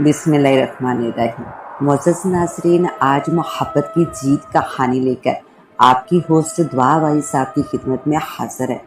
बिस्मिल्लाहिर्रहमानिर्रहीम। मुअज़्ज़ज़ नाज़रीन, आज मोहब्बत की जीत का कहानी लेकर आपकी होस्ट दुआ भाई साहब की खिदमत में हाजिर है।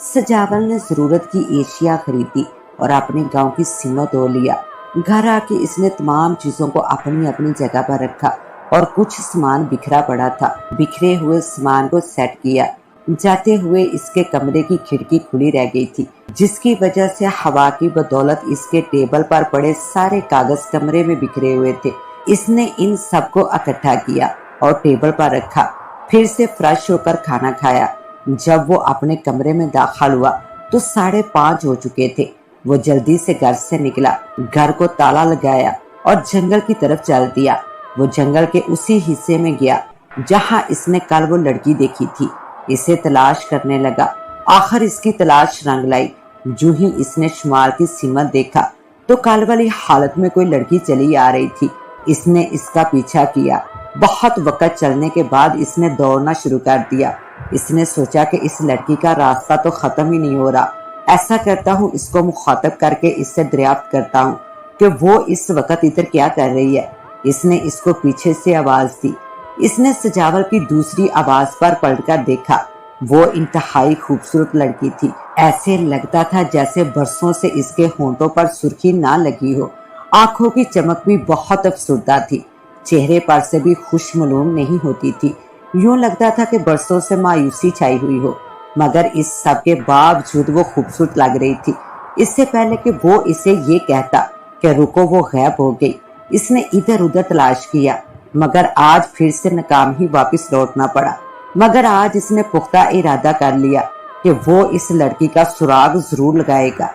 सजावल ने ज़रूरत की एशिया खरीदी और अपने गांव की सीमा तोड़ लिया। घर आके इसने तमाम चीज़ों को अपनी अपनी जगह पर रखा और कुछ सामान बिखरा पड़ा था। बिखरे हुए सामान को सेट किया। जाते हुए इसके कमरे की खिड़की खुली रह गई थी, जिसकी वजह से हवा की बदौलत इसके टेबल पर पड़े सारे कागज कमरे में बिखरे हुए थे। इसने इन सबको इकट्ठा किया और टेबल पर रखा। फिर से फ्रेश होकर खाना खाया। जब वो अपने कमरे में दाखिल हुआ तो 5:30 हो चुके थे। वो जल्दी से घर से निकला, घर को ताला लगाया और जंगल की तरफ चल दिया। वो जंगल के उसी हिस्से में गया जहाँ इसने कल वो लड़की देखी थी। इसे तलाश करने लगा। आखिर इसकी तलाश रंग लाई। जो ही इसने शुमार की सीमत देखा तो कल वाली हालत में कोई लड़की चली आ रही थी। इसने इसका पीछा किया। बहुत वक्त चलने के बाद इसने दौड़ना शुरू कर दिया। इसने सोचा कि इस लड़की का रास्ता तो खत्म ही नहीं हो रहा। ऐसा करता हूँ, इसको मुखातब करके इससे दरियाफ्त करता हूँ कि वो इस वक्त इधर क्या कर रही है। इसने इसको पीछे से आवाज दी। इसने सजावल की दूसरी आवाज पर पलटकर देखा। वो इंतहाई खूबसूरत लड़की थी। ऐसे लगता था जैसे बरसों से इसके होंठों पर सुर्खी ना लगी हो। आंखों की चमक भी बहुत अफसुर्दा थी। चेहरे पर से भी खुशमलूम नहीं होती थी। यूं लगता था कि बरसों से मायूसी छाई हुई हो, मगर इस सब के बावजूद वो खूबसूरत लग रही थी। इससे पहले कि वो इसे ये कहता कि रुको, वो गायब हो गई। इसने इधर उधर तलाश किया, मगर आज फिर से नाकाम ही वापस लौटना पड़ा। मगर आज इसने पुख्ता इरादा कर लिया कि वो इस लड़की का सुराग जरूर लगाएगा।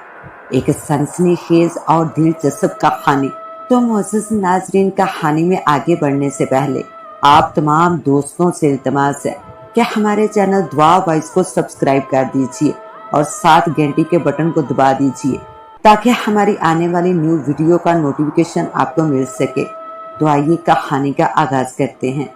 एक सनसनीखेज और दिलचस्प कहानी। तो मुअज़्ज़ज़ नाज़रीन, कहानी में आगे बढ़ने से पहले आप तमाम दोस्तों से इल्तिमास है कि हमारे चैनल दुआ वॉइस को सब्सक्राइब कर दीजिए और साथ घंटी के बटन को दबा दीजिए ताकि हमारी आने वाली न्यू वीडियो का नोटिफिकेशन आपको मिल सके। तो आइए कहानी का आगाज करते हैं।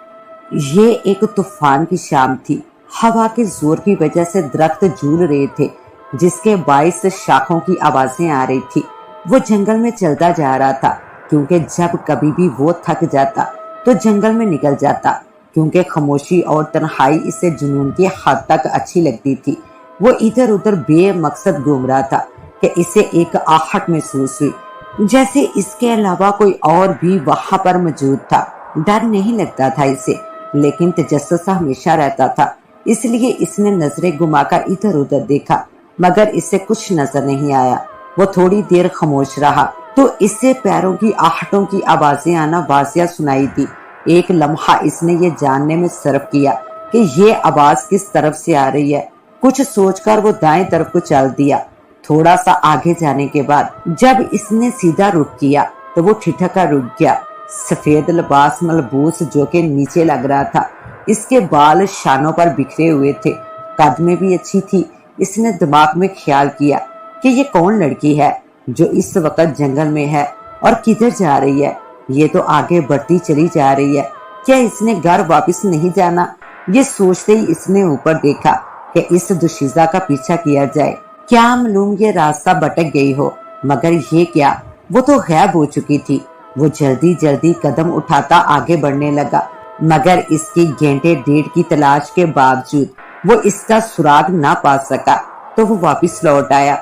ये एक तूफान की शाम थी। हवा के जोर की वजह से दरख्त झूल रहे थे, जिसके बाइस शाखों की आवाजें आ रही थी। वो जंगल में चलता जा रहा था, क्योंकि जब कभी भी वो थक जाता तो जंगल में निकल जाता, क्योंकि खामोशी और तन्हाई इसे जुनून की हद तक अच्छी लगती थी। वो इधर उधर बेमकसद घूम रहा था कि इसे एक आहट महसूस हुई, जैसे इसके अलावा कोई और भी वहां पर मौजूद था। डर नहीं लगता था इसे, लेकिन तजस्सुस हमेशा रहता था। इसलिए इसने नजरें घुमाकर इधर उधर देखा, मगर इसे कुछ नजर नहीं आया। वो थोड़ी देर खामोश रहा तो इससे पैरों की आहटों की आवाजें आना वाजिया सुनाई दी। एक लम्हा इसने ये जानने में सर्फ किया कि ये आवाज किस तरफ से आ रही है। कुछ सोचकर वो दाएं तरफ को चल दिया। थोड़ा सा आगे जाने के बाद जब इसने सीधा रुख किया तो वो ठिठक कर रुक गया। सफेद लिबास मलबूस जो कि नीचे लग रहा था। इसके बाल शानों पर बिखरे हुए थे। कद में भी अच्छी थी। इसने दिमाग में ख्याल किया कि ये कौन लड़की है जो इस वक्त जंगल में है और किधर जा रही है। ये तो आगे बढ़ती चली जा रही है। क्या इसने घर वापस नहीं जाना? ये सोचते ही इसने ऊपर देखा कि इस दुशीजा का पीछा किया जाए। क्या मालूम ये रास्ता भटक गई हो, मगर ये क्या, वो तो गायब हो चुकी थी। वो जल्दी जल्दी कदम उठाता आगे बढ़ने लगा, मगर इसकी घंटे डेढ़ की तलाश के बावजूद वो इसका सुराग ना पा सका। तो वो वापस लौट आया।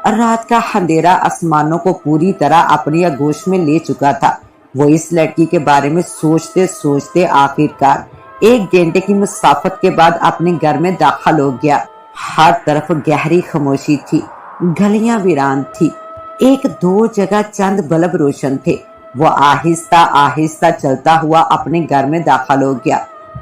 रात का अंधेरा आसमानों को पूरी तरह अपनी आगोश में ले चुका था। वो इस लड़की के बारे में सोचते सोचते आखिरकार 1 घंटे की मुसाफत के बाद अपने घर में दाखिल हो गया। हर तरफ गहरी खामोशी थी। गलियां वीरान थी। 1-2 जगह चंद बल्ब रोशन थे। वो आहिस्ता आहिस्ता चलता हुआ अपने घर में दाखिल हो गया।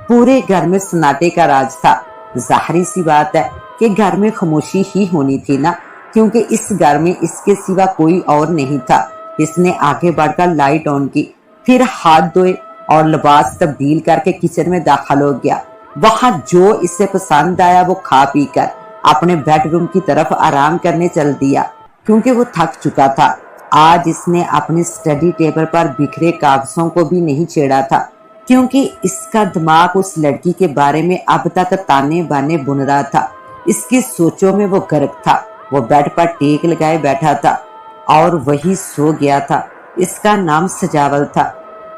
पूरे घर में सन्नाटे का राज था। जाहिर सी बात है कि घर में खामोशी ही होनी थी ना, क्योंकि इस घर में इसके सिवा कोई और नहीं था। इसने आगे बढ़कर लाइट ऑन की, फिर हाथ धोए और लिबास तब्दील करके किचन में दाखिल हो गया। वहां जो इसे पसंद आया वो खा पी कर अपने बेडरूम की तरफ आराम करने चल दिया, क्योंकि वो थक चुका था। आज इसने अपने स्टडी टेबल पर बिखरे कागजों को भी नहीं छेड़ा था, क्योंकि इसका दिमाग उस लड़की के बारे में अब तक ताने बाने बुन रहा था। इसकी सोचों में वो गर्क था। वो बेड पर टेक लगाए बैठा था और वही सो गया था। اس کا نام سجاول تھا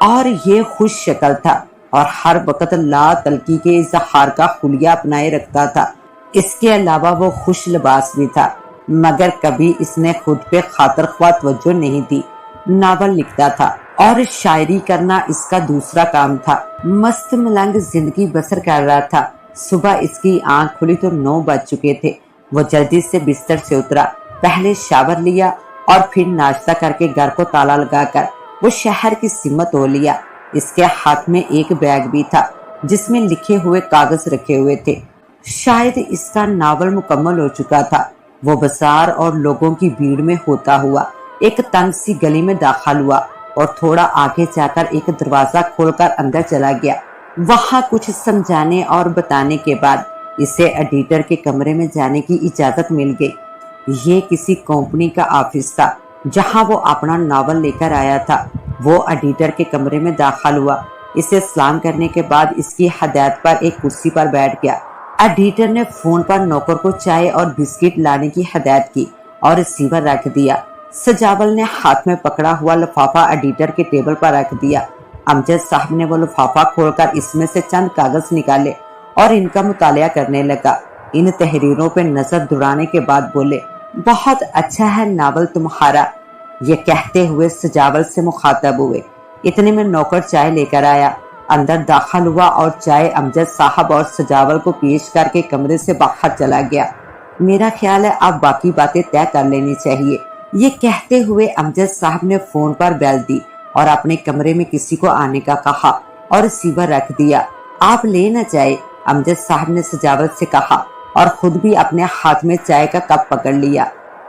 اور یہ خوش شکل تھا اور ہر وقت لا تلکی کے اظہار کا حلیہ اپنائے رکھتا تھا۔ اس کے علاوہ وہ خوش لباس بھی تھا، مگر کبھی اس نے خود پہ خاطر خواہ توجہ نہیں دی۔ ناول لکھتا تھا اور شاعری کرنا اس کا دوسرا کام تھا۔ مست ملنگ زندگی بسر کر رہا تھا۔ صبح اس کی آنکھ کھلی تو 9 بج چکے تھے۔ وہ جلدی سے بستر سے اترا، پہلے شاور لیا اور پھر ناشتہ کر کے گھر کو تالا لگا کر وہ شہر کی سمت ہو لیا۔ اس کے ہاتھ میں ایک بیگ بھی تھا جس میں لکھے ہوئے کاغذ رکھے ہوئے تھے۔ شاید اس کا ناول مکمل ہو چکا تھا۔ وہ بازار اور لوگوں کی بھیڑ میں ہوتا ہوا ایک تنگ سی گلی میں داخل ہوا اور تھوڑا آگے جا کر ایک دروازہ کھول کر اندر چلا گیا۔ وہاں کچھ سمجھانے اور بتانے کے بعد اسے ایڈیٹر کے کمرے میں جانے کی اجازت مل گئی۔ یہ کسی کمپنی کا آفس تھا جہاں وہ اپنا ناول لے کر آیا تھا۔ وہ ایڈیٹر کے کمرے میں داخل ہوا۔ اسے سلام کرنے کے بعد اس کی ہدایت پر ایک کرسی پر بیٹھ گیا۔ ایڈیٹر نے فون پر نوکر کو چائے اور بسکٹ لانے کی ہدایت کی اور ریسیور رکھ دیا۔ سجاول نے ہاتھ میں پکڑا ہوا لفافہ ایڈیٹر کے ٹیبل پر رکھ دیا۔ امجد صاحب نے وہ لفافہ کھول کر اس میں سے چند کاغذ نکالے اور ان کا مطالعہ کرنے لگا۔ ان تحریروں پہ نظر دوڑانے کے بعد بولے، بہت اچھا ہے ناول تمہارا۔ یہ کہتے ہوئے سجاول سے مخاطب ہوئے۔ اتنے میں نوکر چائے لے کر آیا، اندر داخل ہوا اور چائے امجد صاحب اور سجاول کو پیش کر کے کمرے سے باہر چلا گیا۔ میرا خیال ہے اب باقی باتیں طے کر لینی چاہیے، یہ کہتے ہوئے امجد صاحب نے فون پر بیل دی اور اپنے کمرے میں کسی کو آنے کا کہا اور ریسیور رکھ دیا۔ آپ لے نہ چائے، امجد صاحب نے سجاول سے کہا اور خود بھی اپنے ہاتھ میں چائے کا کپ پکڑ لیا۔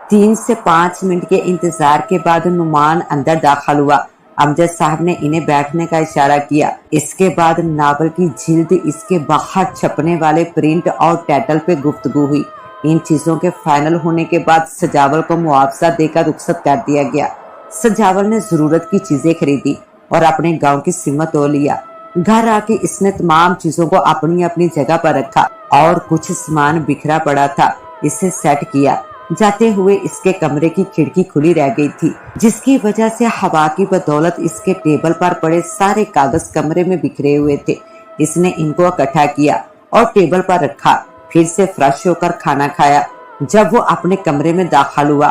3 سے 5 منٹ کے انتظار کے بعد نعمان اندر داخل ہوا۔ امجد صاحب نے انہیں بیٹھنے کا اشارہ کیا۔ اس کے بعد ناول کی جلد، اس کے باہر چھپنے والے پرنٹ اور ٹائٹل پہ گفتگو ہوئی۔ ان چیزوں کے فائنل ہونے کے بعد سجاول کو معاوضہ دے کر رخصت کر دیا گیا۔ سجاول نے ضرورت کی چیزیں خریدی اور اپنے گاؤں کی سمت ہو لیا۔ گھر آ کے اس نے تمام چیزوں کو اپنی اپنی جگہ پر رکھا اور کچھ سامان بکھرا پڑا تھا اسے سیٹ کیا۔ جاتے ہوئے اس کے کمرے کی کھڑکی کھلی رہ گئی تھی، جس کی وجہ سے ہوا کی بدولت اس کے ٹیبل پر پڑے سارے کاغذ کمرے میں بکھرے ہوئے تھے۔ اس نے ان کو اکٹھا کیا اور ٹیبل پر رکھا، پھر سے فریش ہو کر کھانا کھایا۔ جب وہ اپنے کمرے میں داخل ہوا